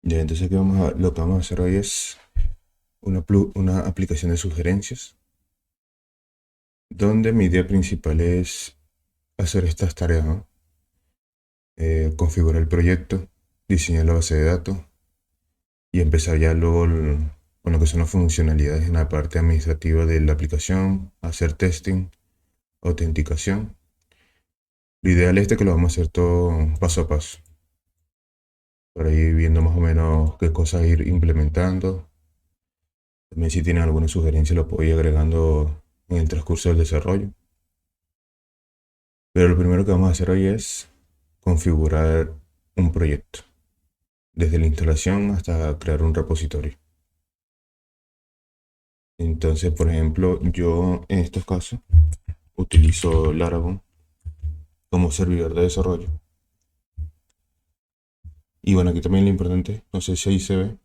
Ya, entonces lo que vamos a hacer hoy es una aplicación de sugerencias, donde mi idea principal es hacer estas tareas, ¿no? Configurar el proyecto, diseñar la base de datos y empezar ya luego con lo que son las funcionalidades en la parte administrativa de la aplicación, hacer testing, autenticación. Lo ideal es de que lo vamos a hacer todo paso a paso, para ir viendo más o menos qué cosas ir implementando. También si tienen alguna sugerencia lo puedo ir agregando en el transcurso del desarrollo. Pero lo primero que vamos a hacer hoy es configurar un proyecto, desde la instalación hasta crear un repositorio. Entonces, por ejemplo, yo en estos casos utilizo Laravel como servidor de desarrollo. Y bueno, aquí también lo importante, no sé si ahí se ve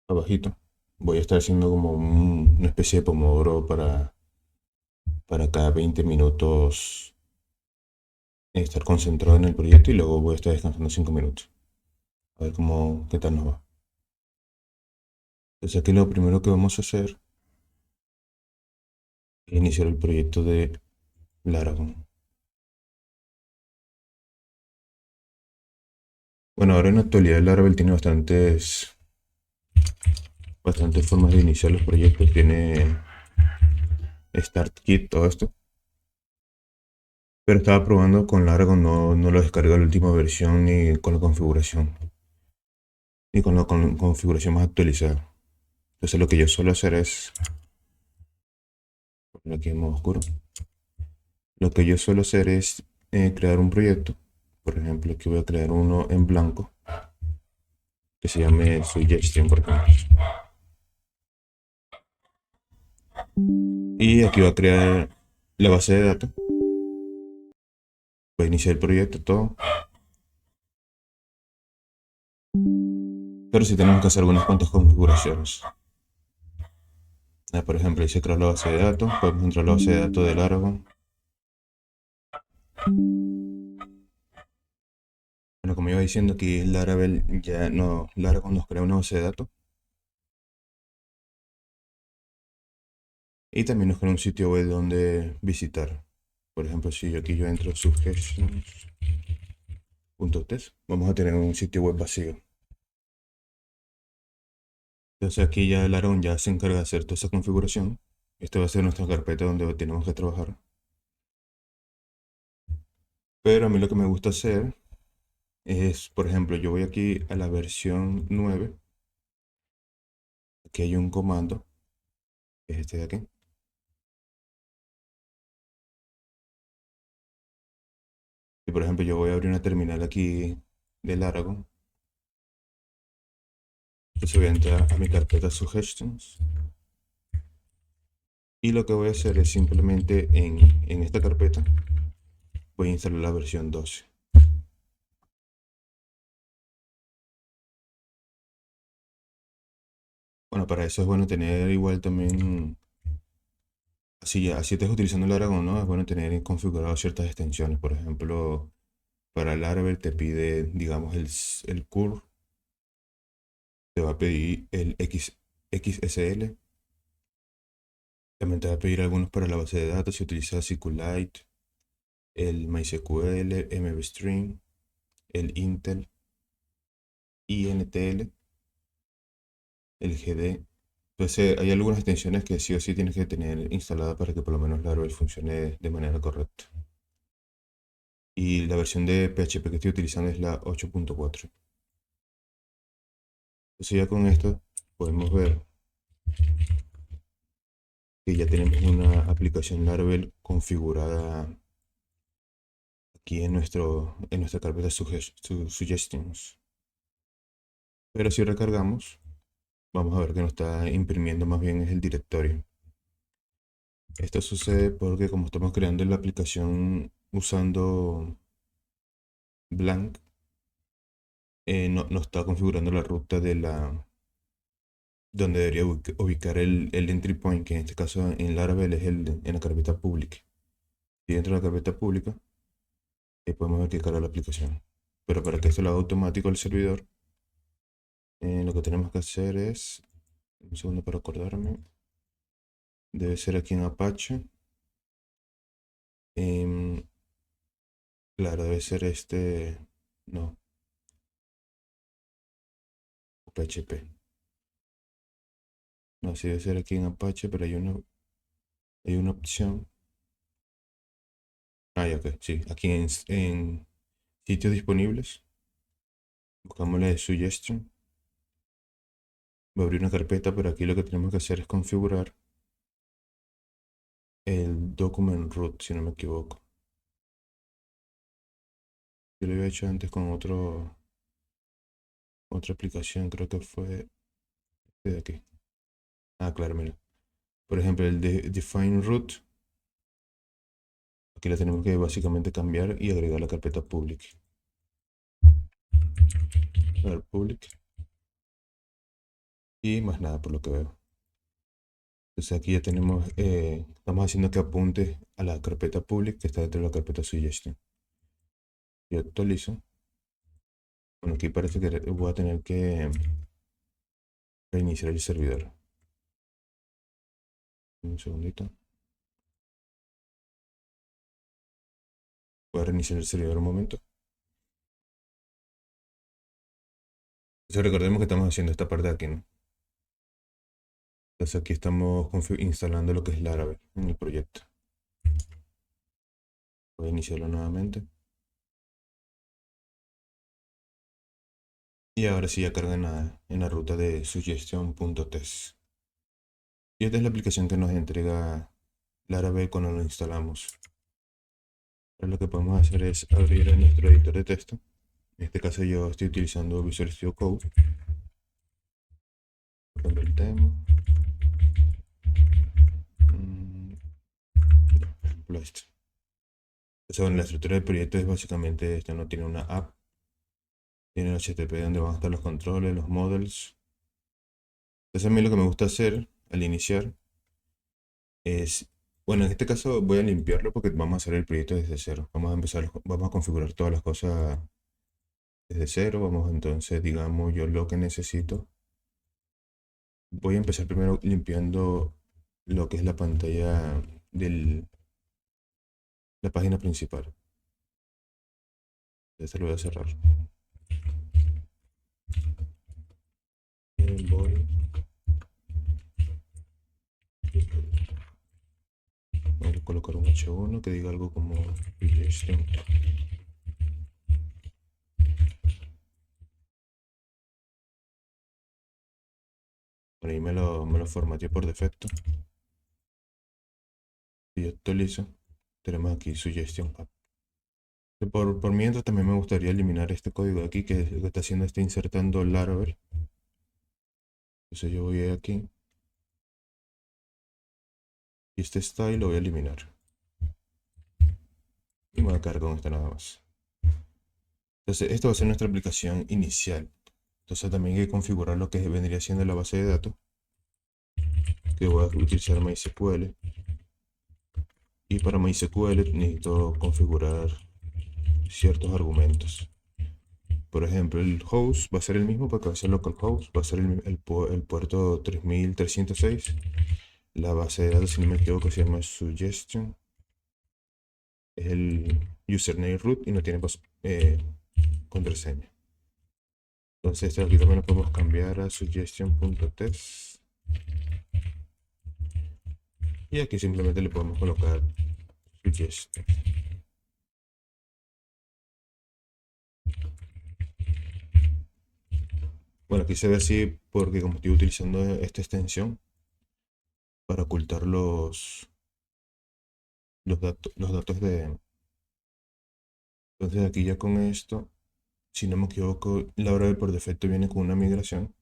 abajito, voy a estar haciendo como una especie de pomodoro para cada 20 minutos estar concentrado en el proyecto y luego voy a estar descansando 5 minutos. A ver qué tal nos va. Entonces aquí lo primero que vamos a hacer es iniciar el proyecto de Laravel. Bueno, ahora en la actualidad Laravel tiene bastantes formas de iniciar los proyectos. Tiene StartKit, todo esto. Pero estaba probando con Laravel, no lo descargué la última versión ni con la configuración, ni con la configuración más actualizada. Entonces lo que yo suelo hacer es, poner aquí en modo oscuro, lo que yo suelo hacer es crear un proyecto. Por ejemplo, aquí voy a crear uno en blanco que se llame Suggestion, por ejemplo. Y aquí voy a crear la base de datos. Voy a iniciar el proyecto, todo. Pero sí tenemos que hacer algunas cuantas configuraciones. Por ejemplo, hice crear la base de datos. Podemos entrar a la base de datos del Laravel. Bueno, como iba diciendo, aquí Laravel ya no, Laravel nos crea una base de datos. Y también nos crea un sitio web donde visitar. Por ejemplo, si yo aquí yo entro suggestions.test, vamos a tener un sitio web vacío. Entonces aquí ya el Laravel ya se encarga de hacer toda esa configuración. Esta va a ser nuestra carpeta donde tenemos que trabajar. Pero a mí lo que me gusta hacer es, por ejemplo, yo voy aquí a la versión 9. Aquí hay un comando, que es este de aquí. Y por ejemplo, yo voy a abrir una terminal aquí de Laravel. Entonces voy a entrar a mi carpeta Suggestions. Y lo que voy a hacer es simplemente en esta carpeta voy a instalar la versión 12. Bueno, para eso es bueno tener igual también, así estés utilizando el Laravel, ¿no? Es bueno tener configurado ciertas extensiones. Por ejemplo, para el Laravel te pide, digamos, el curl, te va a pedir el XSL. También te va a pedir algunos para la base de datos si utilizas SQLite, el MySQL, MVString, el Intel, INTL, el GD. Entonces hay algunas extensiones que sí o sí tienes que tener instalada para que por lo menos Laravel funcione de manera correcta. Y la versión de PHP que estoy utilizando es la 8.4. Entonces ya con esto podemos ver que ya tenemos una aplicación Laravel configurada aquí en nuestra carpeta Suggestions. Pero si recargamos, vamos a ver que nos está imprimiendo más bien es el directorio. Esto sucede porque como estamos creando la aplicación usando Blank, no está configurando la ruta de donde debería ubicar el entry point, que en este caso en Laravel es en la carpeta pública. Y dentro de la carpeta pública podemos ver que carga la aplicación. Pero para que esto lo haga automático el servidor, Lo que tenemos que hacer es, un segundo para acordarme, debe ser aquí en Apache. Em, claro, debe ser este, no, PHP. No, sí debe ser aquí en Apache, pero hay una opción. Ah, ya, ok, sí, aquí en sitios disponibles, buscamos la de suggestion. Va a abrir una carpeta, pero aquí lo que tenemos que hacer es configurar el document root, si no me equivoco. Yo lo había hecho antes con otra aplicación, creo que fue este de aquí. Ah, claro, mira. Por ejemplo, el de define root, aquí la tenemos que básicamente cambiar y agregar la carpeta public. A ver, public. Y más nada por lo que veo. Entonces aquí ya tenemos, estamos haciendo que apunte a la carpeta public que está dentro de la carpeta suggestion. Y actualizo. Bueno, aquí parece que voy a tener que reiniciar el servidor. Un segundito. Voy a reiniciar el servidor un momento. Entonces recordemos que estamos haciendo esta parte de aquí, ¿no? Entonces aquí estamos instalando lo que es Laravel en el proyecto. Voy a iniciarlo nuevamente. Y ahora sí ya carga en la ruta de suggestion.test. Y esta es la aplicación que nos entrega Laravel cuando lo instalamos. Ahora lo que podemos hacer es abrir nuestro editor de texto. En este caso yo estoy utilizando Visual Studio Code. Por ejemplo, el tema. Por ejemplo, este. Entonces, bueno, la estructura del proyecto es básicamente esto, no tiene una app. Tiene el HTTP donde van a estar los controles, los models. Entonces a mí lo que me gusta hacer al iniciar es, bueno, en este caso voy a limpiarlo porque vamos a hacer el proyecto desde cero. Vamos a empezar, vamos a configurar todas las cosas desde cero. Vamos entonces, digamos, yo lo que necesito. Voy a empezar primero limpiando lo que es la pantalla de la página principal. Este lo voy a cerrar. Voy a colocar un H1 que diga algo como suggestion. Por ahí me lo formateé por defecto. Y actualizo. Tenemos aquí suggestion app. Por mientras también me gustaría eliminar este código de aquí que lo que está haciendo está insertando Laravel. Entonces yo voy aquí y este style lo voy a eliminar. Y me voy a quedar con esto nada más. Entonces esto va a ser nuestra aplicación inicial. Entonces también hay que configurar lo que vendría siendo la base de datos. Que voy a utilizar MySQL. Y para MySQL necesito configurar ciertos argumentos. Por ejemplo, el host va a ser el mismo porque va a ser localhost, va a ser el puerto 3306. La base de datos, si no me equivoco, se llama suggestion. Es el username root y no tiene contraseña. Entonces, esto aquí también lo podemos cambiar a suggestion.test. Y aquí simplemente le podemos colocar suggestion. Bueno, aquí se ve así porque como estoy utilizando esta extensión para ocultar los datos de... Entonces aquí ya con esto, si no me equivoco, la hora por defecto viene con una migración,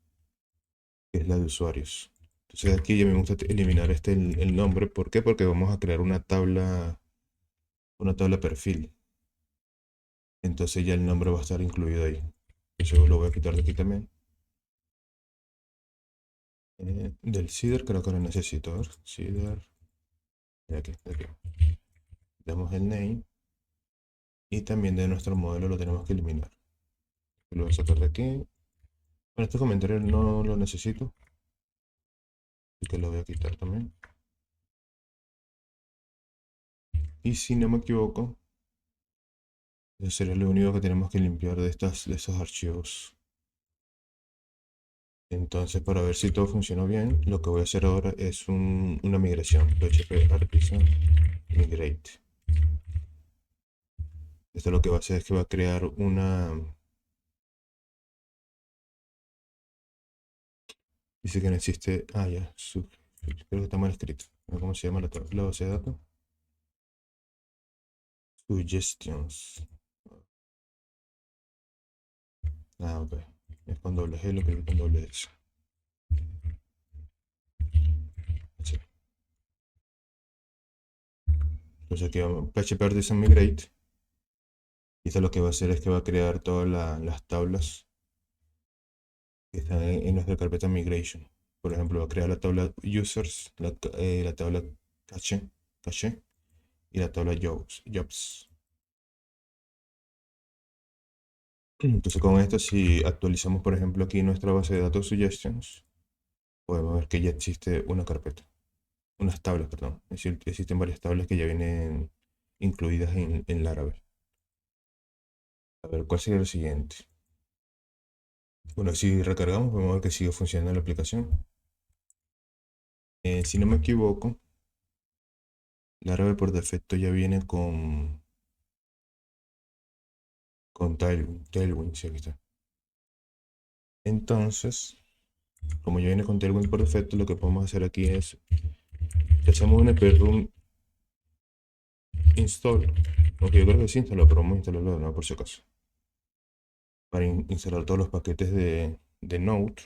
que es la de usuarios. Entonces aquí ya me gusta eliminar el nombre. ¿Por qué? Porque vamos a crear una tabla perfil. Entonces ya el nombre va a estar incluido ahí. Eso lo voy a quitar de aquí también. Del CIDR creo que lo necesito. A ver, CIDR. De aquí. Damos el name. Y también de nuestro modelo lo tenemos que eliminar. Lo voy a sacar de aquí. Bueno, este comentario no lo necesito, así que lo voy a quitar también. Y si no me equivoco, eso sería lo único que tenemos que limpiar de estos archivos. Entonces, para ver si todo funcionó bien, lo que voy a hacer ahora es una migración. PHP Artisan Migrate. Esto lo que va a hacer es que va a crear una... Dice que no existe... Ah, ya. Creo que está mal escrito. ¿Cómo se llama la base de datos? Suggestions. Ah, ok. Es con doble G lo que es con doble S. Sí. Entonces aquí vamos, PHP Artisan Migrate. Y esto lo que va a hacer es que va a crear todas las tablas que están en nuestra carpeta Migration. Por ejemplo, va a crear la tabla Users, la tabla caché y la tabla Jobs. Entonces con esto, si actualizamos, por ejemplo, aquí nuestra base de datos Suggestions, podemos ver que ya existe una carpeta. Unas tablas, perdón. Es decir, existen varias tablas que ya vienen incluidas en Laravel. A ver, ¿cuál sería lo siguiente? Bueno, si recargamos, podemos ver que sigue funcionando la aplicación. Si no me equivoco, Laravel por defecto ya viene con Tailwind, sí, aquí está. Entonces, como ya viene con Tailwind por defecto, lo que podemos hacer aquí es, si hacemos un npm install, aunque yo creo que sí instaló, pero vamos a instalarlo de nuevo por si acaso, para instalar todos los paquetes de Node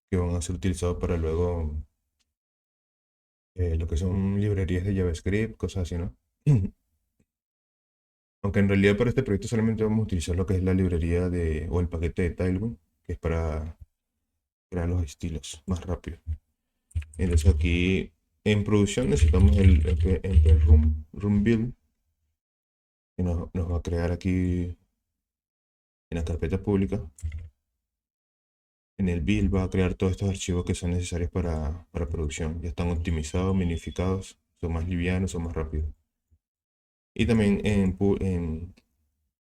que van a ser utilizados para luego lo que son librerías de JavaScript, cosas así, ¿no? Aunque en realidad para este proyecto solamente vamos a utilizar lo que es la librería o el paquete de Tailwind, que es para crear los estilos más rápido. Entonces aquí en producción necesitamos el room build, que nos va a crear aquí en la carpeta pública. En el build va a crear todos estos archivos que son necesarios para producción. Ya están optimizados, minificados, son más livianos, son más rápidos. Y también en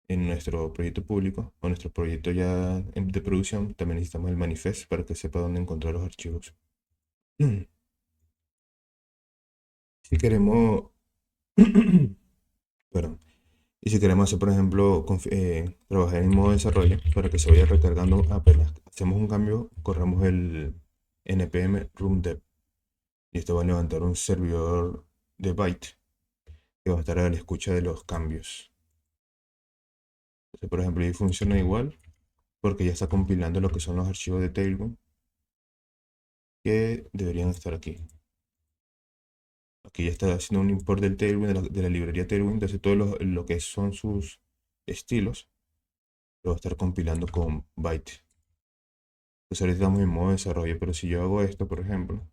nuestro proyecto público o nuestro proyecto ya de producción, también necesitamos el manifest para que sepa dónde encontrar los archivos. Si queremos, perdón, y si queremos hacer, por ejemplo, trabajar en modo desarrollo para que se vaya recargando apenas hacemos un cambio, corramos el npm run dev y esto va a levantar un servidor de byte que va a estar a la escucha de los cambios. Entonces, por ejemplo, ahí funciona igual porque ya está compilando lo que son los archivos de Tailwind que deberían estar aquí. Aquí ya está haciendo un import del Tailwind, de la librería Tailwind, entonces todo lo que son sus estilos lo va a estar compilando con byte. Entonces ahorita estamos en modo desarrollo, pero si yo hago esto, por ejemplo,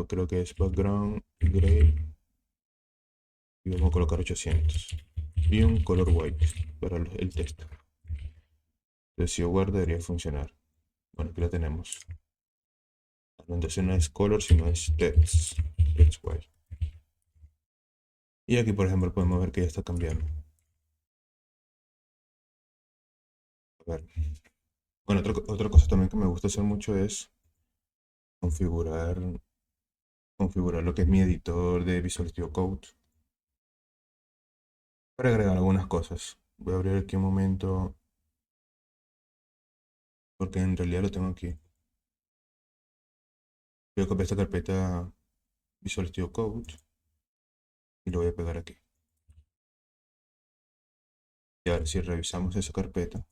creo que es background gray y vamos a colocar 800 y un color white para el texto. Entonces si yo guardo debería funcionar. Bueno, aquí lo tenemos. Entonces no es color, sino es text white. Y aquí, por ejemplo, podemos ver que ya está cambiando. A ver. Bueno, otra cosa también que me gusta hacer mucho es configurar, configurar lo que es mi editor de Visual Studio Code para agregar algunas cosas. Voy a abrir aquí un momento porque en realidad lo tengo aquí. Voy a copiar esta carpeta Visual Studio Code y lo voy a pegar aquí. Y ahora si revisamos esa carpeta,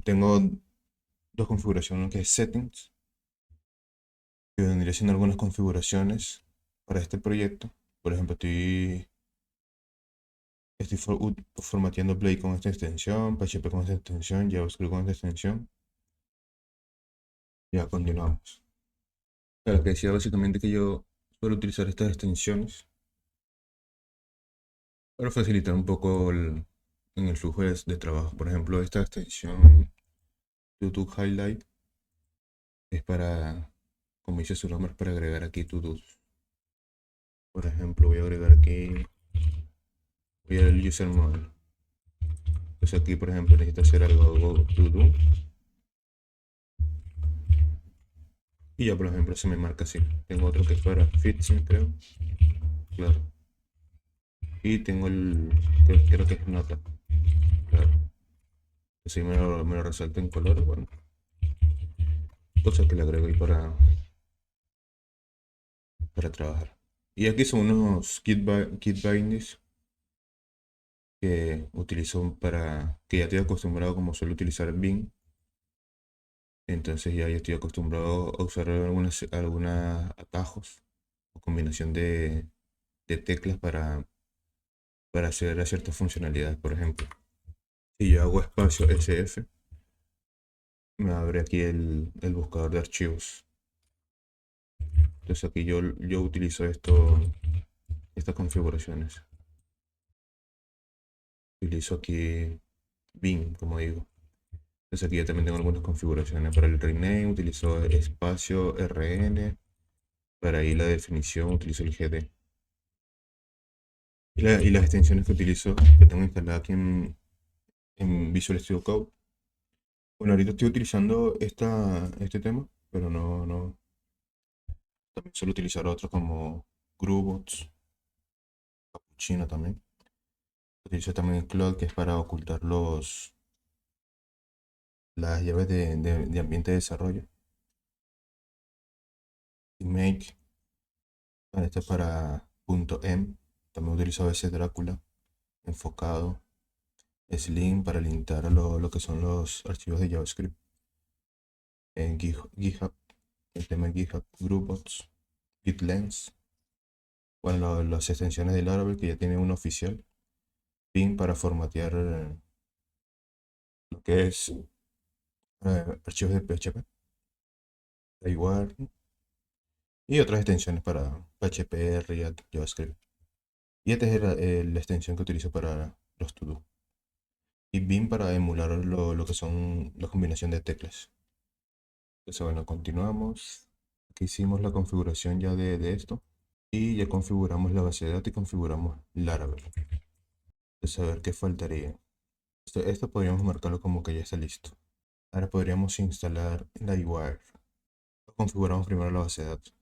tengo dos configuraciones que es Settings, que vendría siendo algunas configuraciones para este proyecto. Por ejemplo, estoy formateando Play con esta extensión, PHP con esta extensión, JavaScript con esta extensión. Ya continuamos. Claro, que decía básicamente que yo suelo utilizar estas extensiones para facilitar un poco en el flujo de trabajo. Por ejemplo, esta extensión YouTube Highlight es para, como dice su nombre, para agregar aquí to-dos. Por ejemplo, voy a agregar aquí, voy al user model. Entonces aquí, por ejemplo, necesito hacer algo to-do. Y ya, por ejemplo, se me marca así. Tengo otro que es para fixing, creo. Claro. Y tengo el, que creo que es nota. Claro. Así me lo resalta en color, bueno. Cosas que le agrego ahí para trabajar. Y aquí son unos kit bindings que utilizo que ya estoy acostumbrado como suelo utilizar Bing. Entonces ya estoy acostumbrado a usar algunos atajos o combinación de teclas para hacer ciertas funcionalidades. Por ejemplo, si yo hago espacio SF, me abre aquí el buscador de archivos. Entonces aquí yo utilizo estas configuraciones. Utilizo aquí Bing, como digo. Entonces aquí ya también tengo algunas configuraciones. Para el rename utilizo espacio RN. Para ahí la definición utilizo el GD. Y las extensiones que utilizo, que tengo instalada aquí en Visual Studio Code. Bueno, ahorita estoy utilizando este tema, pero no. También suelo utilizar otros como Groovebots, Cappuccino también. Utilizo también Cloud, que es para ocultar las llaves de ambiente de desarrollo. Y Make, esto es para .m. También utilizo a veces Drácula, enfocado. Slim para limitar lo que son los archivos de JavaScript. En GitHub, el tema de GitHub, Groupbots, GitLens. Bueno, las extensiones de Laravel que ya tiene uno oficial. Pin para formatear lo que es archivos de PHP. Igual. Y otras extensiones para PHP, React, JavaScript. Y esta es la extensión que utilizo para los to-do. Y Bin para emular lo que son la combinación de teclas. Entonces, bueno, continuamos. Aquí hicimos la configuración ya de esto. Y ya configuramos la base de datos y configuramos Laravel. Entonces, a ver qué faltaría. Esto podríamos marcarlo como que ya está listo. Ahora podríamos instalar Livewire. Configuramos primero la base de datos.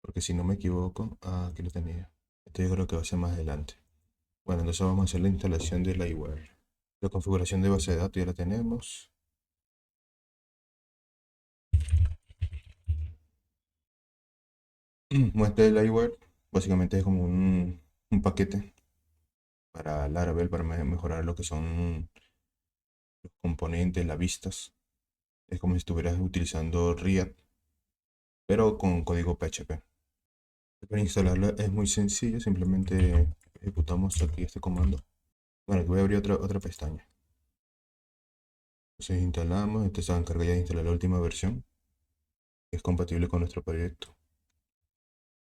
Porque si no me equivoco, aquí lo tenía. Esto yo creo que va a ser más adelante. Bueno, entonces vamos a hacer la instalación de Livewire. La configuración de base de datos ya la tenemos. Muestra de Livewire básicamente es como un paquete para Laravel para mejorar lo que son los componentes, las vistas. Es como si estuvieras utilizando React, pero con código PHP. Para instalarla es muy sencillo, simplemente ejecutamos aquí este comando. Bueno, voy a abrir otra pestaña. Entonces instalamos, este se encarga ya de instalar la última versión, que es compatible con nuestro proyecto.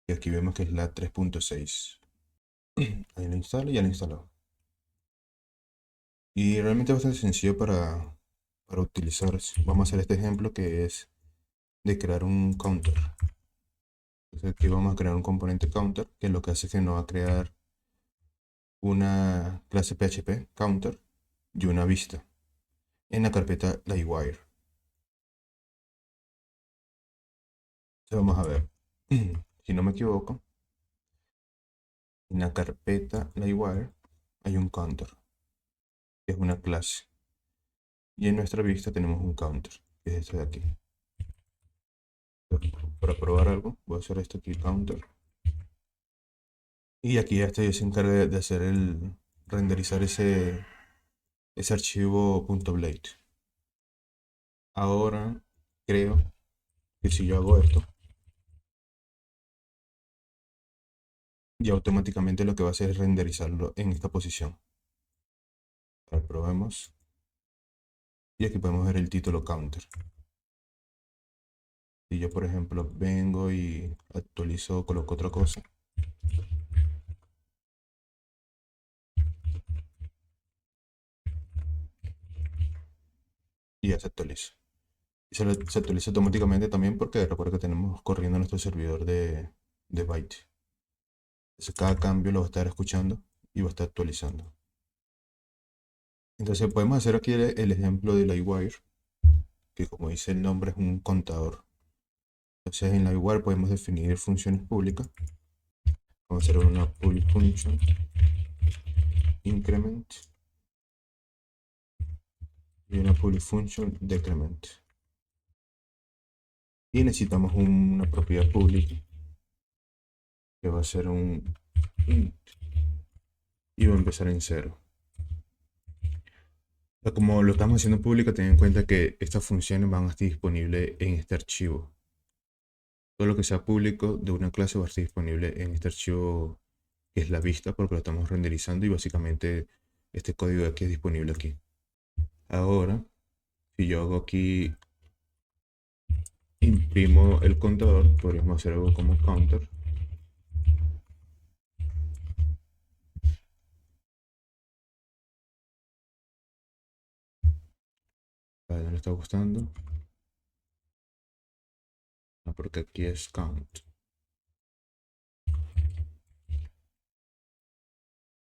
Y aquí vemos que es la 3.6. Ahí lo instalo y ya lo instaló. Y realmente es bastante sencillo para utilizar. Vamos a hacer este ejemplo que es de crear un counter. Entonces aquí vamos a crear un componente counter, que lo que hace es que nos va a crear una clase PHP counter y una vista en la carpeta Livewire. Entonces vamos a ver, si no me equivoco, en la carpeta Livewire hay un counter, que es una clase. Y en nuestra vista tenemos un counter, que es este de aquí. Para probar algo, voy a hacer esto aquí, counter. Y aquí ya este se encarga de hacer renderizar ese archivo .blade. Ahora creo que si yo hago esto, ya automáticamente lo que va a hacer es renderizarlo en esta posición. A ver, probemos. Y aquí podemos ver el título counter. Si yo, por ejemplo, vengo y actualizo, coloco otra cosa. y ya se actualiza. Y se actualiza automáticamente también porque recuerda que tenemos corriendo nuestro servidor de Byte. Entonces cada cambio lo va a estar escuchando y va a estar actualizando. Entonces podemos hacer aquí el ejemplo de Livewire, que como dice el nombre es un contador. Entonces en Livewire podemos definir funciones públicas. Vamos a hacer una public function increment y una public function decrement. Y necesitamos una propiedad pública que va a ser un int y va a empezar en 0. Como lo estamos haciendo público, ten en cuenta que estas funciones van a estar disponibles en este archivo. Todo lo que sea público de una clase va a estar disponible en este archivo que es la vista porque lo estamos renderizando y básicamente este código de aquí es disponible aquí. Ahora, si yo hago aquí, imprimo el contador, podríamos hacer algo como counter. Vale, no le está gustando. No, porque aquí es count.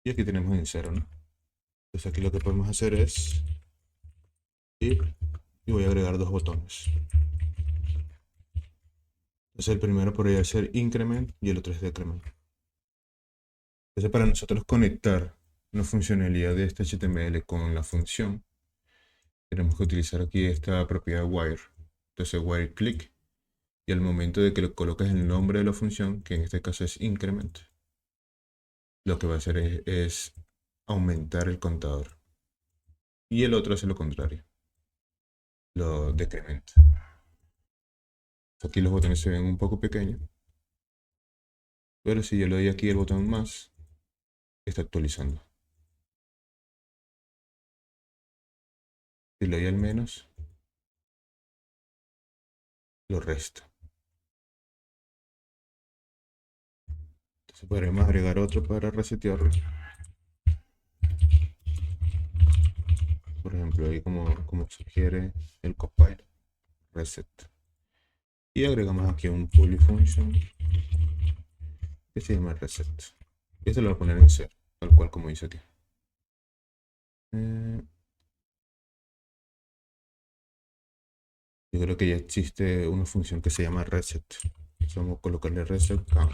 Y aquí tenemos en 0, ¿no? Entonces aquí lo que podemos hacer es ir y voy a agregar dos botones. Entonces el primero podría ser increment y el otro es decrement. Entonces para nosotros conectar una funcionalidad de este HTML con la función, tenemos que utilizar aquí esta propiedad wire. Entonces wire click y al momento de que le colocas el nombre de la función, que en este caso es increment, lo que va a hacer es aumentar el contador. Y el otro hace lo contrario, lo decrementa. Aquí los botones se ven un poco pequeños, pero si yo le doy aquí el botón más, está actualizando. Si le doy al menos, lo resta. Entonces podremos agregar otro para resetearlo. Por ejemplo, ahí como sugiere el compile, reset. Y agregamos aquí un public function que se llama reset. Este lo voy a poner en 0, tal cual como dice aquí. Yo creo que ya existe una función que se llama reset. Entonces vamos a colocarle reset count.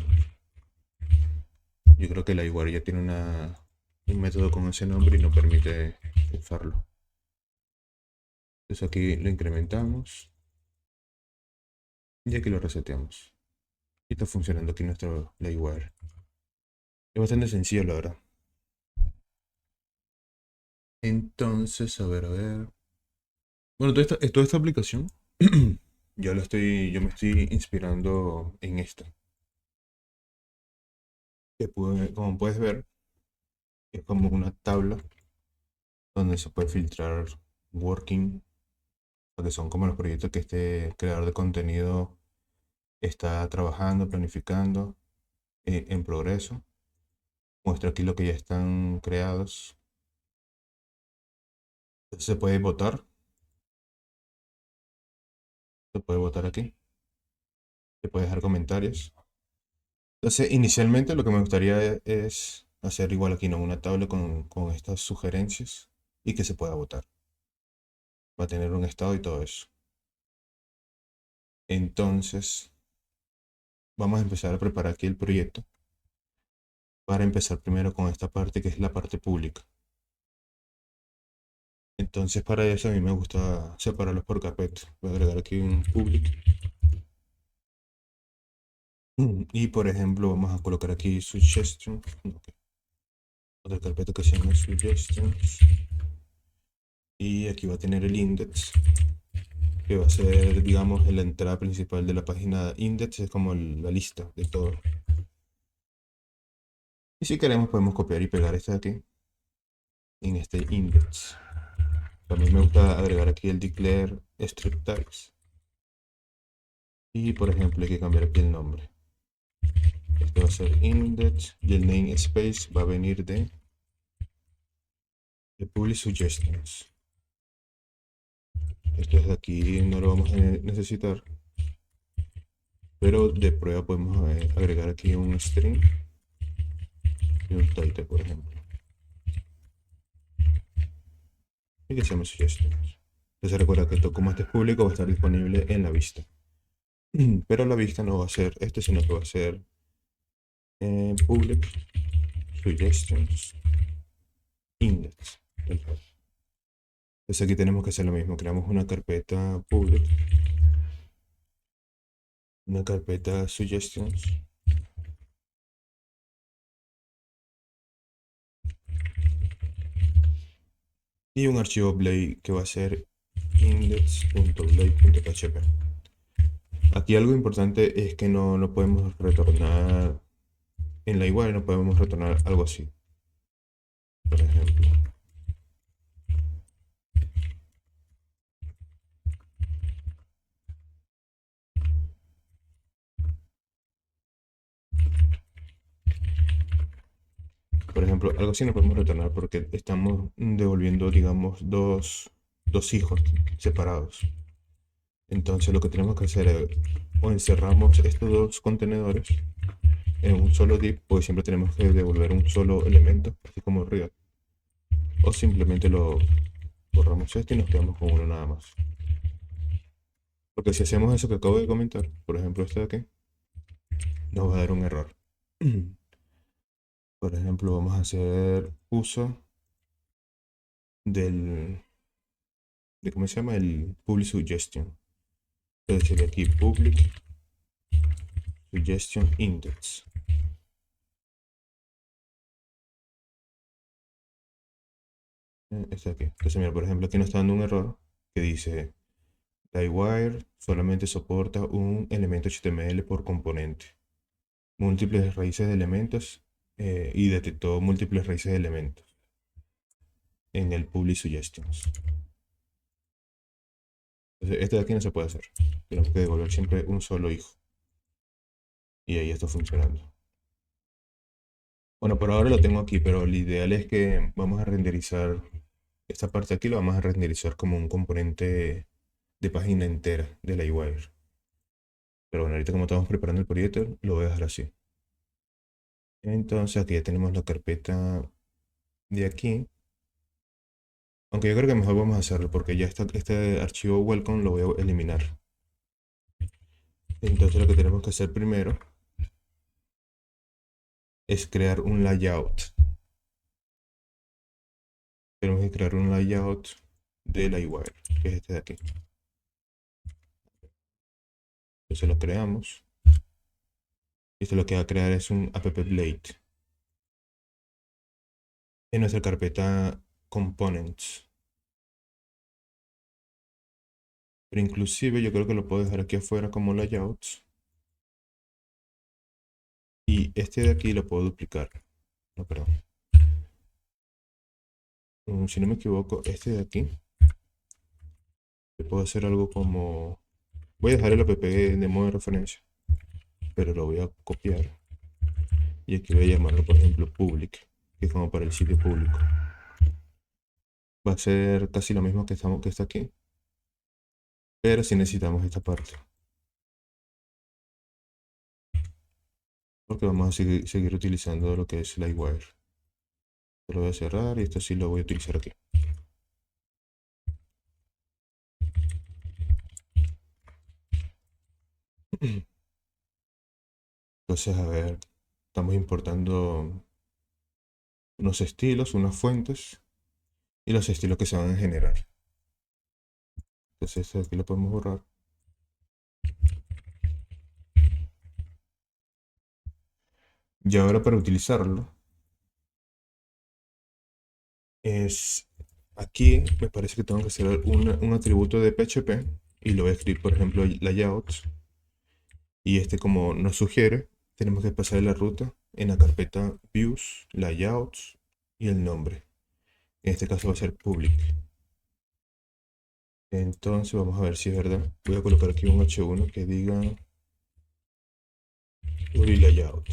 Yo creo que la igual ya tiene un método con ese nombre y no permite usarlo. Entonces aquí lo incrementamos y aquí lo reseteamos. Y está funcionando aquí nuestro Livewire. Es bastante sencillo, la verdad. Entonces, a ver. Bueno, toda esta aplicación, yo me estoy inspirando en esta. Como puedes ver, es como una tabla donde se puede filtrar working, que son como los proyectos que este creador de contenido está trabajando, planificando, en progreso. Muestra aquí lo que ya están creados. Se puede votar. Se puede votar aquí. Se puede dejar comentarios. Entonces, inicialmente lo que me gustaría es hacer igual aquí, ¿no? Una tabla con estas sugerencias y que se pueda votar. Va a tener un estado y todo eso. Entonces, vamos a empezar a preparar aquí el proyecto para empezar primero con esta parte que es la parte pública. Entonces, para eso a mí me gusta separarlos por carpetas. Voy a agregar aquí un public. Y por ejemplo, vamos a colocar aquí suggestion. Otra carpeta que se llama suggestions. Y aquí va a tener el index, que va a ser, digamos, la entrada principal de la página. Index es como la lista de todo. Y si queremos podemos copiar y pegar este de aquí en este index. También me gusta agregar aquí el declare strict types. Y por ejemplo hay que cambiar aquí el nombre. Este va a ser index y el namespace va a venir de public suggestions. Esto desde aquí no lo vamos a necesitar, pero de prueba podemos agregar aquí un string y un title, por ejemplo, y que se llame suggestions. Entonces recuerda que esto, como este es público, va a estar disponible en la vista. Pero la vista no va a ser este, sino que va a ser public suggestions index. Entonces aquí tenemos que hacer lo mismo. Creamos una carpeta public, una carpeta suggestions y un archivo Blade que va a ser index.blade.php. Aquí algo importante es que no podemos retornar en la igual, no podemos retornar algo así. Por ejemplo, algo así no podemos retornar porque estamos devolviendo, digamos, dos hijos separados. Entonces lo que tenemos que hacer es o encerramos estos dos contenedores en un solo div, pues siempre tenemos que devolver un solo elemento, así como real. O simplemente lo borramos esto y nos quedamos con uno nada más. Porque si hacemos eso que acabo de comentar, por ejemplo este de aquí, nos va a dar un error. Por ejemplo, vamos a hacer uso de ¿cómo se llama? El public suggestion. Entonces sería aquí public suggestion index. Este de aquí. Entonces mira, por ejemplo, aquí nos está dando un error que dice Livewire solamente soporta un elemento HTML por componente. Múltiples raíces de elementos y detectó múltiples raíces de elementos en el public suggestions. Entonces, este de aquí no se puede hacer. Tenemos que devolver siempre un solo hijo. Y ahí está funcionando. Bueno, por ahora lo tengo aquí, pero lo ideal es que vamos a renderizar esta parte aquí, lo vamos a renderizar como un componente de página entera de la iWire. Pero bueno, ahorita como estamos preparando el proyecto, lo voy a dejar así. Entonces aquí ya tenemos la carpeta de aquí. Aunque yo creo que mejor vamos a hacerlo porque ya está, este archivo welcome lo voy a eliminar. Entonces lo que tenemos que hacer primero es crear un layout. Tenemos que crear un layout de la iWire, que es este de aquí. Entonces lo creamos. Y esto lo que va a crear es un appblade en nuestra carpeta components. Pero inclusive yo creo que lo puedo dejar aquí afuera como layouts. Y este de aquí lo puedo duplicar. No, perdón. Si no me equivoco, este de aquí. Le puedo hacer algo como... Voy a dejar el app de modo de referencia. Pero lo voy a copiar. Y aquí voy a llamarlo, por ejemplo, public. Que es como para el sitio público. Va a ser casi lo mismo que está aquí. Pero si necesitamos esta parte. Porque vamos a seguir utilizando lo que es Livewire. Lo voy a cerrar y esto sí lo voy a utilizar aquí. Entonces, a ver, estamos importando unos estilos, unas fuentes y los estilos que se van a generar. Entonces, esto aquí lo podemos borrar. Y ahora para utilizarlo, es aquí me parece que tengo que hacer un atributo de PHP y lo voy a escribir, por ejemplo, layouts. Y este, como nos sugiere, tenemos que pasar la ruta en la carpeta views, layouts y el nombre. En este caso va a ser public. Entonces vamos a ver si es verdad. Voy a colocar aquí un H1 que diga URI layout.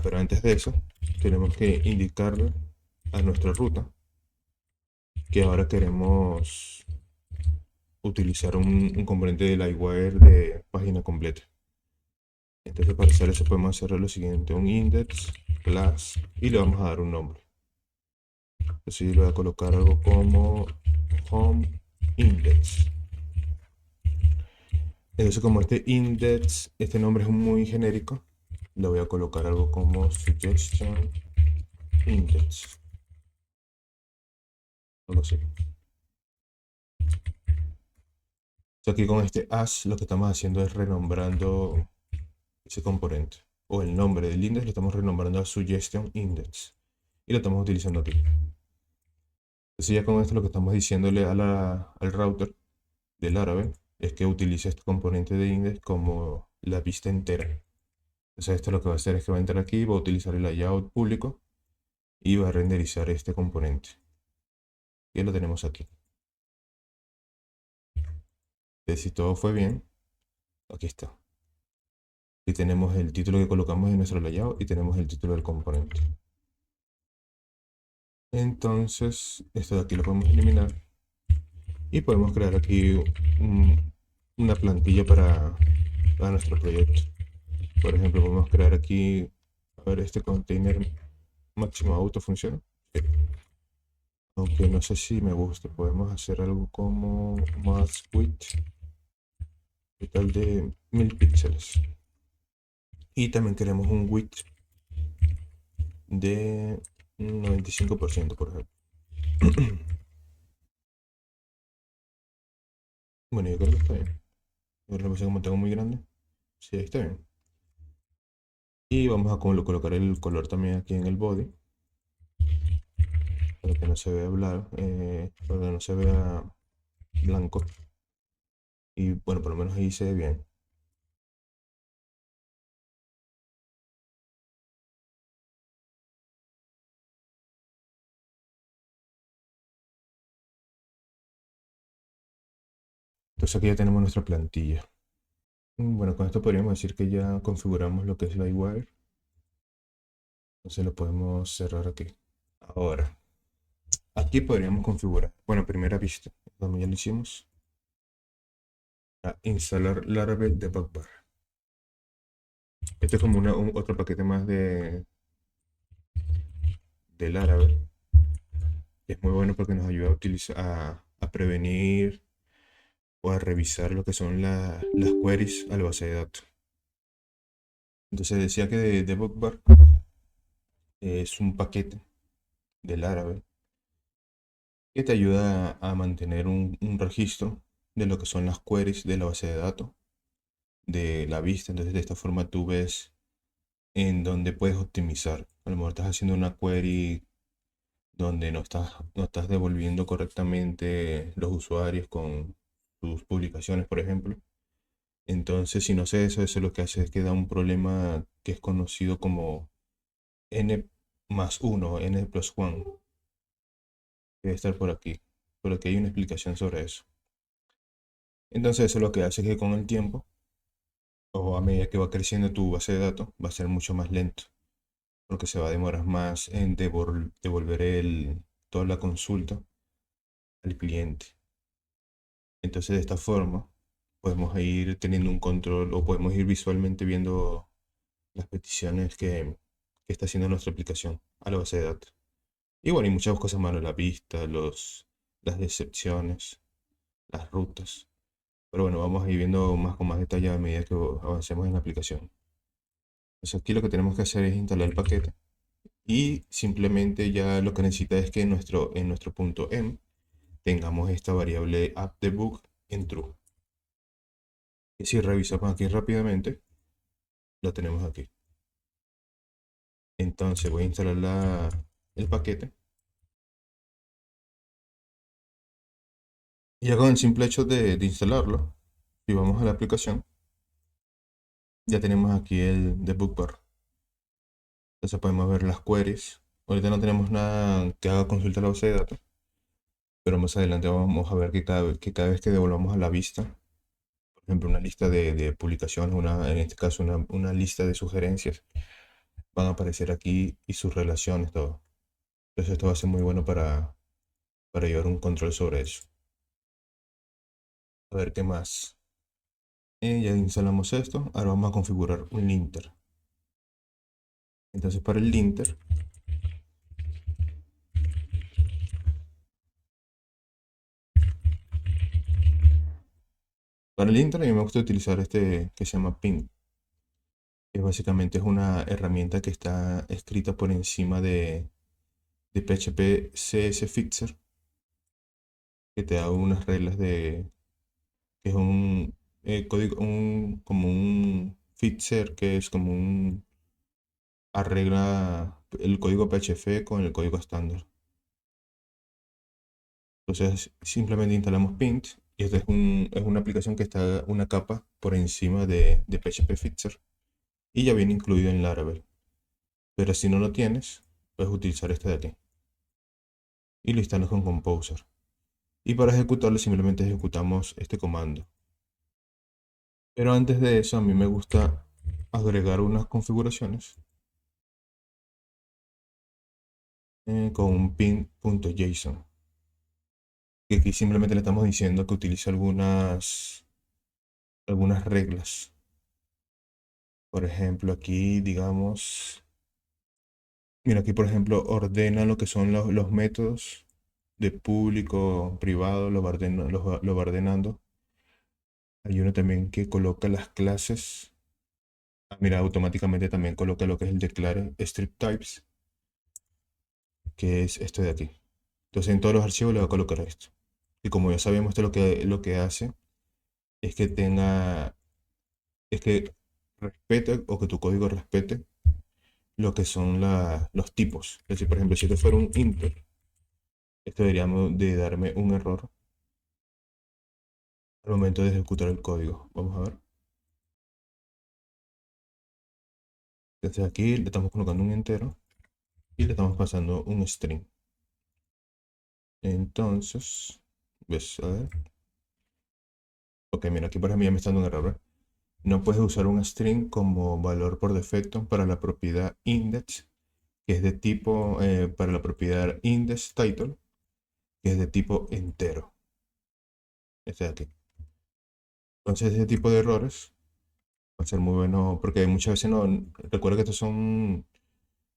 Pero antes de eso tenemos que indicarle a nuestra ruta, que ahora queremos utilizar un componente de Livewire de página completa. Entonces para hacer eso podemos hacer lo siguiente, un index class y le vamos a dar un nombre. Entonces yo le voy a colocar algo como home index. Entonces como este index, este nombre es muy genérico, le voy a colocar algo como suggestion index. Algo así. Aquí con este as lo que estamos haciendo es renombrando ese componente. O el nombre del index lo estamos renombrando a suggestion index. Y lo estamos utilizando aquí. Entonces ya con esto lo que estamos diciéndole al router del árabe es que utilice este componente de index como la vista entera. Entonces esto lo que va a hacer es que va a entrar aquí, va a utilizar el layout público y va a renderizar este componente. Y lo tenemos aquí. Entonces si todo fue bien, aquí está. Y tenemos el título que colocamos en nuestro layout y tenemos el título del componente. Entonces esto de aquí lo podemos eliminar y podemos crear aquí una plantilla para nuestro proyecto. Por ejemplo, podemos crear aquí, a ver, este container máximo auto funciona. Sí. Aunque no sé si me gusta, podemos hacer algo como max width, total de 1000 píxeles. Y también queremos un width de 95%, por ejemplo. Bueno, yo creo que está bien. Yo lo puse como tengo muy grande. Sí, ahí está bien. Y vamos a colocar el color también aquí en el body. Para que no se vea para que no se vea blanco. Y bueno, por lo menos ahí se ve bien. Entonces aquí ya tenemos nuestra plantilla. Bueno, con esto podríamos decir que ya configuramos lo que es Livewire. Entonces lo podemos cerrar aquí. Ahora, aquí podríamos configurar, bueno, primera vista, como ya lo hicimos, a instalar Laravel Debug Bar. Este es como otro paquete más de Laravel. Es muy bueno porque nos ayuda a utilizar, a prevenir o a revisar lo que son las queries a la base de datos. Entonces decía que Debug Bar es un paquete de Laravel que te ayuda a mantener un registro de lo que son las queries de la base de datos, de la vista. Entonces de esta forma tú ves en donde puedes optimizar. A lo mejor estás haciendo una query donde no estás devolviendo correctamente los usuarios con sus publicaciones, por ejemplo. Entonces, si no sé eso lo que hace es que da un problema que es conocido como n+1, n+1. Debe estar por aquí. Por aquí hay una explicación sobre eso. Entonces, eso lo que hace es que con el tiempo, o a medida que va creciendo tu base de datos, va a ser mucho más lento, porque se va a demorar más en devolver toda la consulta al cliente. Entonces, de esta forma, podemos ir teniendo un control o podemos ir visualmente viendo las peticiones que está haciendo nuestra aplicación a la base de datos. Y bueno, y muchas cosas más, ¿no? La vista, las excepciones, las rutas. Pero bueno, vamos a ir viendo más con más detalle a medida que avancemos en la aplicación. Entonces aquí lo que tenemos que hacer es instalar el paquete. Y simplemente ya lo que necesita es que en nuestro punto .env tengamos esta variable appDebug en true. Y si revisamos aquí rápidamente, lo tenemos aquí. Entonces voy a instalar el paquete. Y ya con el simple hecho de instalarlo, si vamos a la aplicación, ya tenemos aquí el debug bar. Entonces podemos ver las queries. Ahorita no tenemos nada que haga consulta a la base de datos, pero más adelante vamos a ver que cada vez que devolvamos a la vista, por ejemplo, una lista de publicaciones, en este caso una lista de sugerencias, van a aparecer aquí y sus relaciones, todo. Entonces esto va a ser muy bueno para llevar un control sobre eso. A ver qué más. Ya instalamos esto. Ahora vamos a configurar un linter. Entonces para el linter, a mí me gusta utilizar este que se llama ping, que básicamente es una herramienta que está escrita por encima de PHP CS Fixer, que te da unas reglas que es un código, como un fixer, que es como un arregla el código PHP con el código estándar. Entonces simplemente instalamos Pint y esta es una aplicación que está una capa por encima de PHP Fixer y ya viene incluido en Laravel. Pero si no lo tienes, puedes utilizar este de aquí y lo instalas con Composer. Y para ejecutarlo simplemente ejecutamos este comando. Pero antes de eso a mí me gusta agregar unas configuraciones con un pin.json. Que aquí simplemente le estamos diciendo que utilice algunas reglas. Por ejemplo, aquí digamos, mira, aquí por ejemplo ordena lo que son los métodos de público, privado, lo va ordenando. Hay uno también que coloca las clases. Ah, mira, automáticamente también coloca lo que es el declare strip types, que es esto de aquí. Entonces en todos los archivos le va a colocar esto. Y como ya sabemos, esto lo que hace es que es que respete o que tu código respete lo que son los tipos. Es decir, por ejemplo, si esto fuera un int, esto debería de darme un error al momento de ejecutar el código. Vamos a ver. Entonces aquí le estamos colocando un entero y le estamos pasando un string. Entonces, ves, a ver. Ok, mira, aquí por ejemplo ya me está dando un error. ¿Ve? No puedes usar un string como valor por defecto para la propiedad index, que es de tipo, para la propiedad index title, que es de tipo entero. Este de aquí. Entonces, ese tipo de errores va a ser muy bueno, porque muchas veces no, recuerda que estos son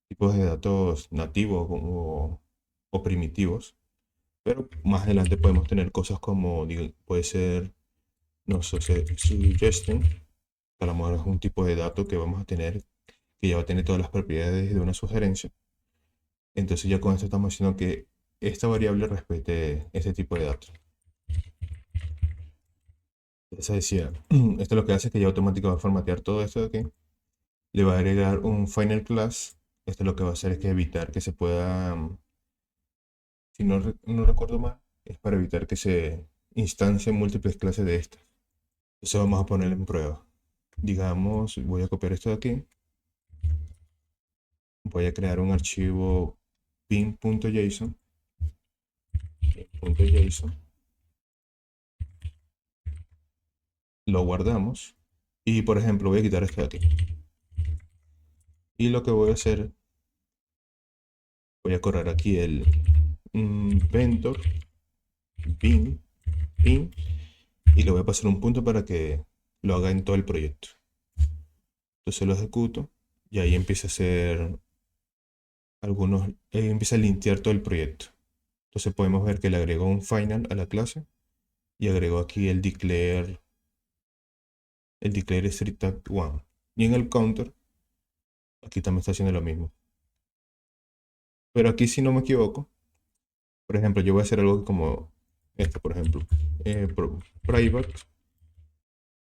tipos de datos nativos o primitivos, pero más adelante podemos tener cosas como, puede ser, no sé, suggestion, que a lo mejor es un tipo de dato que vamos a tener, que ya va a tener todas las propiedades de una sugerencia. Entonces ya con esto estamos diciendo que esta variable respete este tipo de datos. Entonces decía, esto lo que hace es que ya automáticamente va a formatear todo esto de aquí. Le va a agregar un final class. Esto lo que va a hacer es que evitar que se pueda, si no, no recuerdo mal, es para evitar que se instancien múltiples clases de estas. Entonces vamos a ponerlo en prueba. Digamos, voy a copiar esto de aquí. Voy a crear un archivo pin.json. Lo guardamos. Y por ejemplo, voy a quitar esto de aquí. Y lo que voy a hacer, voy a correr aquí el vendor bin, pin, y le voy a pasar un punto para que lo haga en todo el proyecto. Entonces lo ejecuto y ahí empieza a hacer empieza a lintear todo el proyecto. Entonces podemos ver que le agregó un final a la clase y agregó aquí el declare strict type 1. Y en el counter, aquí también está haciendo lo mismo. Pero aquí si no me equivoco, por ejemplo, yo voy a hacer algo como esto, por ejemplo. Private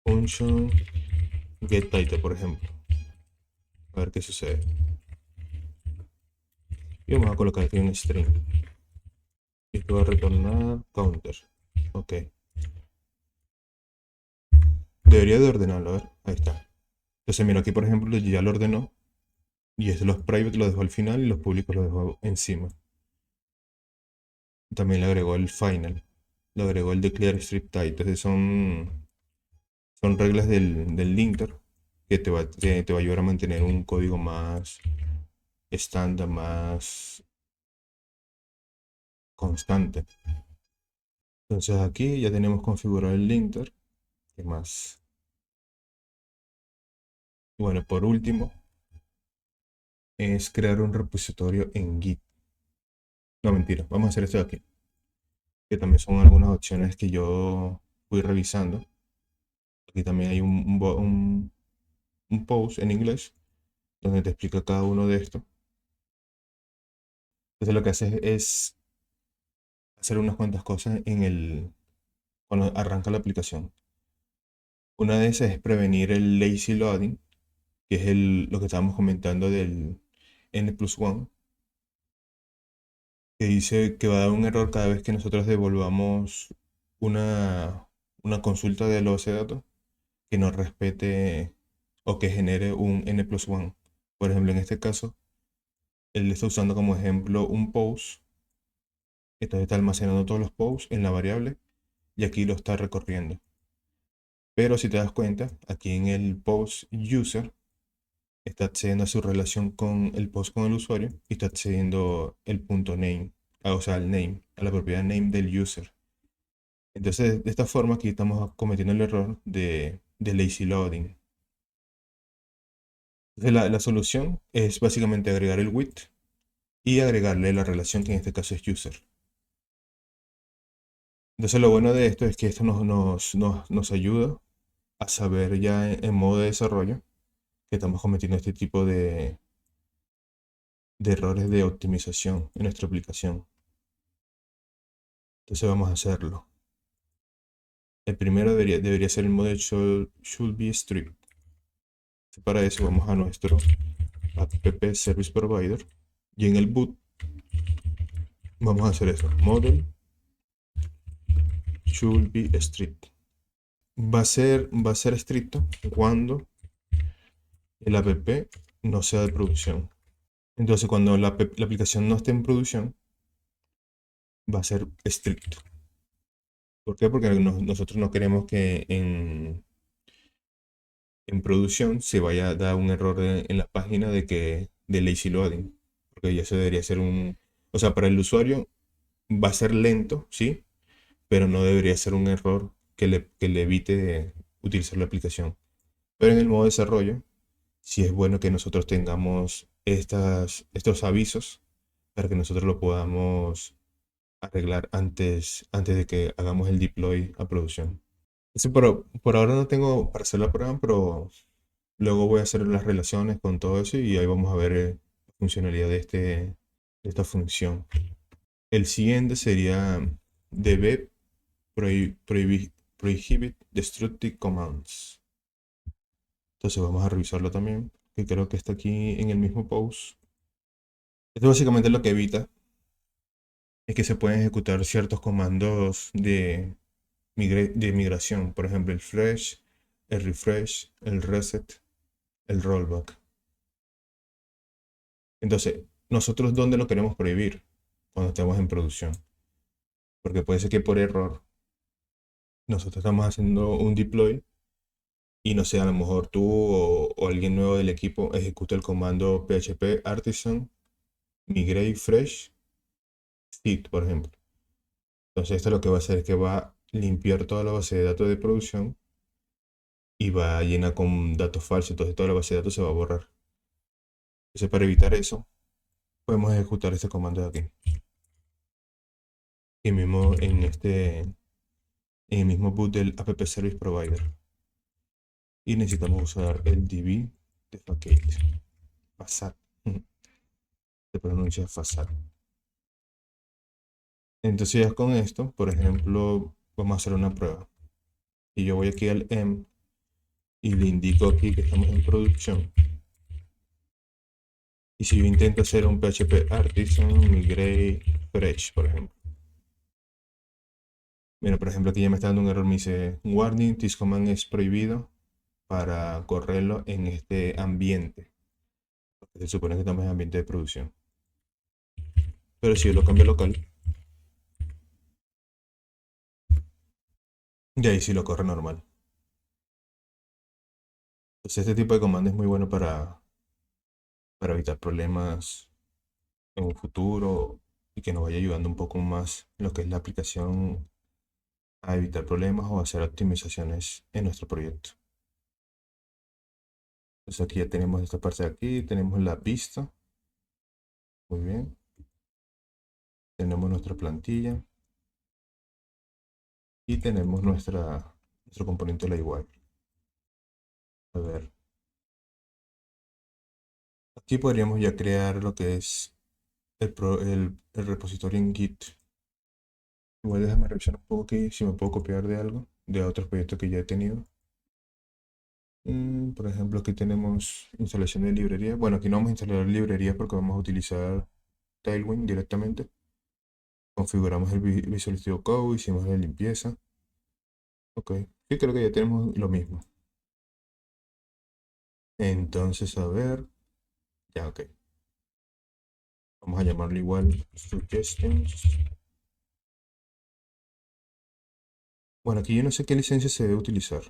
function get title, por ejemplo. A ver qué sucede. Y vamos a colocar aquí un string. Y esto va a retornar counter. Ok. Debería de ordenarlo, a ver. Ahí está. Entonces, mira, aquí por ejemplo ya lo ordenó. Y los private lo dejó al final y los públicos lo dejó encima. También le agregó el final. Le agregó el declare strip type. Entonces son reglas del linter que te va a ayudar a mantener un código más estándar, más constante. Entonces aquí ya tenemos configurado el linter. ¿Qué más? Bueno, por último, es crear un repositorio en Git. No, mentira, vamos a hacer esto de aquí, que también son algunas opciones que yo fui revisando. Aquí también hay un post en inglés donde te explica cada uno de estos. Entonces lo que haces es hacer unas cuantas cosas cuando arranca la aplicación. Una de esas es prevenir el lazy loading, que es lo que estábamos comentando del N+1, que dice que va a dar un error cada vez que nosotros devolvamos una, una consulta de la base de datos que no respete o que genere un N+1. Por ejemplo, en este caso, él está usando como ejemplo un post, entonces está almacenando todos los posts en la variable y aquí lo está recorriendo. Pero si te das cuenta, aquí en el post user está accediendo a su relación con el post con el usuario y está accediendo el punto name, o sea, el name, a la propiedad name del user. Entonces, de esta forma aquí estamos cometiendo el error de lazy loading. Entonces, la solución es básicamente agregar el with y agregarle la relación que en este caso es user. Entonces, lo bueno de esto es que esto nos ayuda a saber ya en modo de desarrollo que estamos cometiendo este tipo de errores de optimización en nuestra aplicación. Entonces vamos a hacerlo. El primero debería ser el model should be strict. Para eso vamos a nuestro app service provider y en el boot vamos a hacer eso. Model should be strict. Va a ser estricto cuando el app no sea de producción. Entonces cuando la aplicación no esté en producción va a ser estricto. ¿Por qué? Porque nosotros no queremos que en producción se vaya a dar un error en la página de lazy loading. Porque ya eso debería ser o sea, para el usuario va a ser lento, ¿sí? Pero no debería ser un error que le evite utilizar la aplicación. Pero en el modo desarrollo, sí es bueno que nosotros tengamos estos avisos para que nosotros lo podamos arreglar antes de que hagamos el deploy a producción. Sí, por ahora no tengo para hacer la prueba, pero luego voy a hacer las relaciones con todo eso y ahí vamos a ver la funcionalidad de esta función. El siguiente sería db prohibit destructive commands. Entonces vamos a revisarlo también, que creo que está aquí en el mismo post. Esto básicamente lo que evita es que se pueden ejecutar ciertos comandos de migración, por ejemplo el fresh, el refresh, el reset, el rollback. Entonces, ¿nosotros dónde lo queremos prohibir? Cuando estemos en producción. Porque puede ser que por error nosotros estamos haciendo un deploy y no sé, a lo mejor tú o alguien nuevo del equipo ejecuta el comando php artisan migrate fresh seed, por ejemplo. Entonces esto lo que va a hacer es que va a limpiar toda la base de datos de producción y va a llenar con datos falsos. Entonces toda la base de datos se va a borrar. Entonces para evitar eso, podemos ejecutar este comando de aquí. Y mismo en el mismo boot del app service provider. Y necesitamos usar el db de facade. Facade. Se pronuncia facade. Entonces ya con esto, por ejemplo, vamos a hacer una prueba. Y yo voy aquí al M y le indico aquí que estamos en producción. Y si yo intento hacer un PHP artisan migrate fresh, por ejemplo. Mira, por ejemplo, aquí ya me está dando un error. Me dice, warning, this command es prohibido para correrlo en este ambiente. Porque se supone que estamos en ambiente de producción. Pero si yo lo cambio a local, y ahí sí lo corre normal. Entonces este tipo de comando es muy bueno para evitar problemas en un futuro y que nos vaya ayudando un poco más en lo que es la aplicación a evitar problemas o hacer optimizaciones en nuestro proyecto. Entonces aquí ya tenemos esta parte de aquí, tenemos la vista, muy bien, tenemos nuestra plantilla y tenemos nuestro componente de la igual. A ver, aquí podríamos ya crear lo que es el repositorio en Git. Igual déjame revisar un poco aquí si me puedo copiar de algo, de otros proyectos que ya he tenido. Por ejemplo, aquí tenemos instalación de librería. Bueno, aquí no vamos a instalar librería porque vamos a utilizar Tailwind directamente. Configuramos el Visual Studio Code, hicimos la limpieza. Ok, sí, creo que ya tenemos lo mismo. Entonces, a ver, ya, ok. Vamos a llamarlo igual Suggestions. Bueno, aquí yo no sé qué licencia se debe utilizar.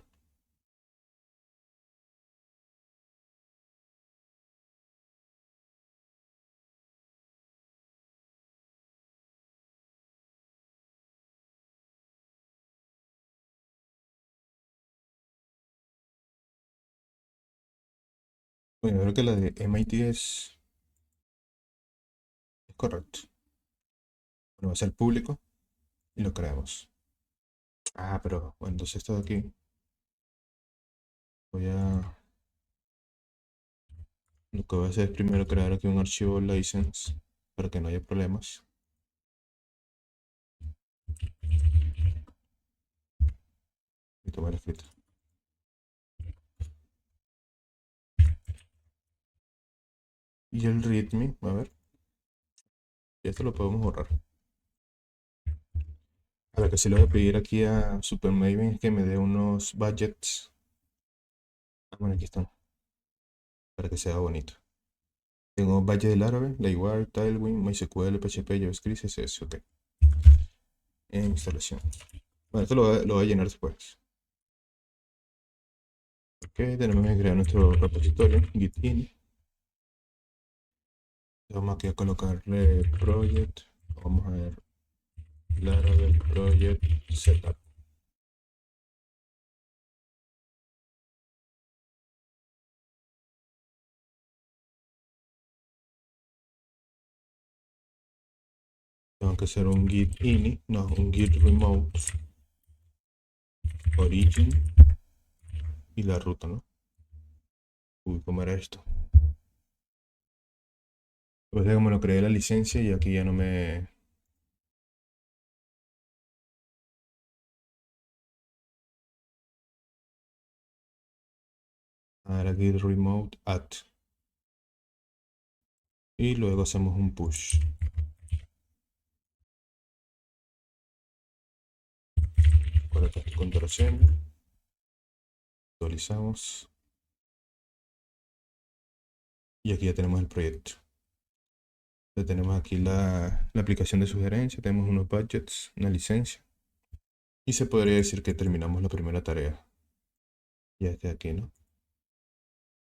Bueno, creo que la de MIT es correcto. Bueno, va a ser público y lo creamos. Ah, pero bueno, entonces esto de aquí voy a... Lo que voy a hacer es primero crear aquí un archivo license para que no haya problemas. Y tomar escrito. Y el readme, a ver, y esto lo podemos borrar. A lo que sí le voy a pedir aquí a SuperMaven es que me dé unos budgets. Ah, bueno, aquí están, para que sea bonito. Tengo budget del árabe, la igual, Tailwind, MySQL, PHP, JavaScript, CSS, ok. En instalación. Bueno, esto lo voy a llenar después. Ok, tenemos que crear nuestro repositorio, git in. Vamos aquí a colocarle project. Vamos a ver, Laravel project setup. Tengo que hacer un git ini, no, un git remote origin y la ruta, ¿no? Uy, ¿cómo era esto? Pues de como lo creé la licencia y aquí ya no me... Ahora git remote add. Y luego hacemos un push. Coloca tu contraseña. Actualizamos. Y aquí ya tenemos el proyecto. Ya tenemos aquí la aplicación de sugerencia. Tenemos unos budgets, una licencia. Y se podría decir que terminamos la primera tarea. Ya está aquí, ¿no?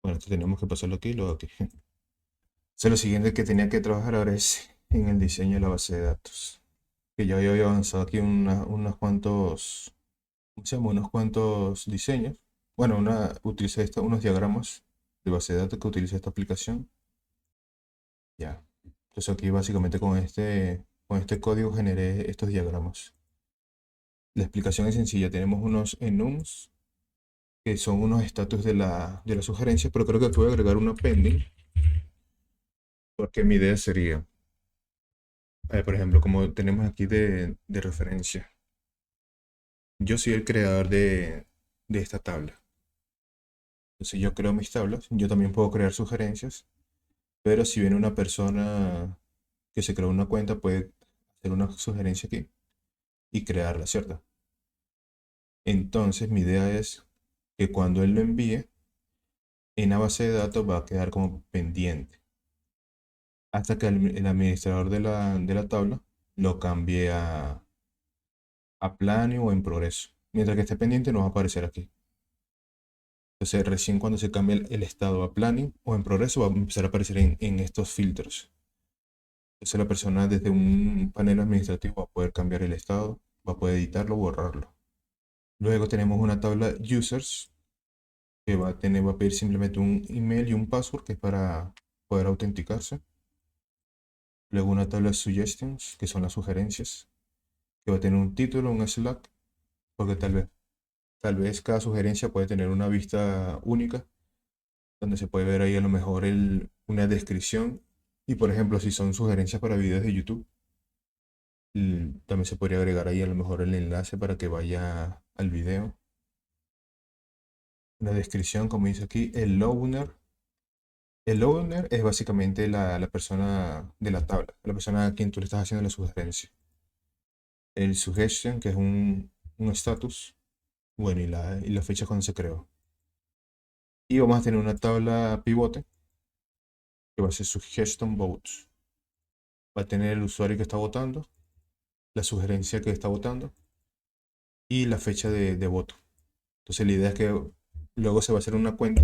Bueno, esto tenemos que pasarlo aquí y luego aquí. Entonces, lo siguiente que tenía que trabajar ahora es en el diseño de la base de datos. Que ya yo había avanzado aquí unos cuantos, ¿cómo se llama? Unos cuantos diseños. Bueno, utilicé unos diagramas de base de datos que utiliza esta aplicación. Ya. Entonces aquí básicamente con este código generé estos diagramas. La explicación es sencilla. Tenemos unos enums que son unos estatus de la sugerencia, pero creo que puedo agregar un appending porque mi idea sería, por ejemplo, como tenemos aquí de referencia, yo soy el creador de esta tabla. Entonces yo creo mis tablas, yo también puedo crear sugerencias, pero si viene una persona que se creó una cuenta, puede hacer una sugerencia aquí y crearla, ¿cierto? Entonces mi idea es que cuando él lo envíe, en la base de datos va a quedar como pendiente hasta que el administrador de la tabla lo cambie a planning o en progreso. Mientras que esté pendiente no va a aparecer aquí. Entonces recién cuando se cambie el estado a planning o en progreso va a empezar a aparecer en estos filtros. Entonces la persona desde un panel administrativo va a poder cambiar el estado, va a poder editarlo o borrarlo. Luego tenemos una tabla users que va a pedir simplemente un email y un password que es para poder autenticarse. Luego una tabla suggestions, que son las sugerencias, que va a tener un título, un Slack, porque tal vez cada sugerencia puede tener una vista única, donde se puede ver ahí a lo mejor una descripción. Y por ejemplo, si son sugerencias para videos de YouTube, también se podría agregar ahí a lo mejor el enlace para que vaya al video. Una descripción, como dice aquí, el owner. El owner es básicamente la persona de la tabla, la persona a quien tú le estás haciendo la sugerencia. El suggestion, que es un status, bueno, y la fecha cuando se creó. Y vamos a tener una tabla pivote que va a ser suggestion votes. Va a tener el usuario que está votando, la sugerencia que está votando y la fecha de voto. Entonces la idea es que luego se va a hacer una cuenta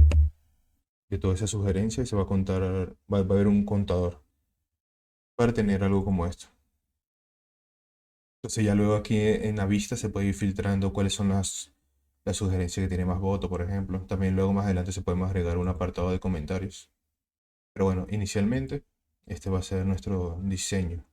de toda esa sugerencia y se va a contar, va a haber un contador para tener algo como esto. Entonces ya luego aquí en la vista se puede ir filtrando cuáles son las sugerencias que tiene más voto, por ejemplo. También luego más adelante se podemos agregar un apartado de comentarios. Pero bueno, inicialmente este va a ser nuestro diseño.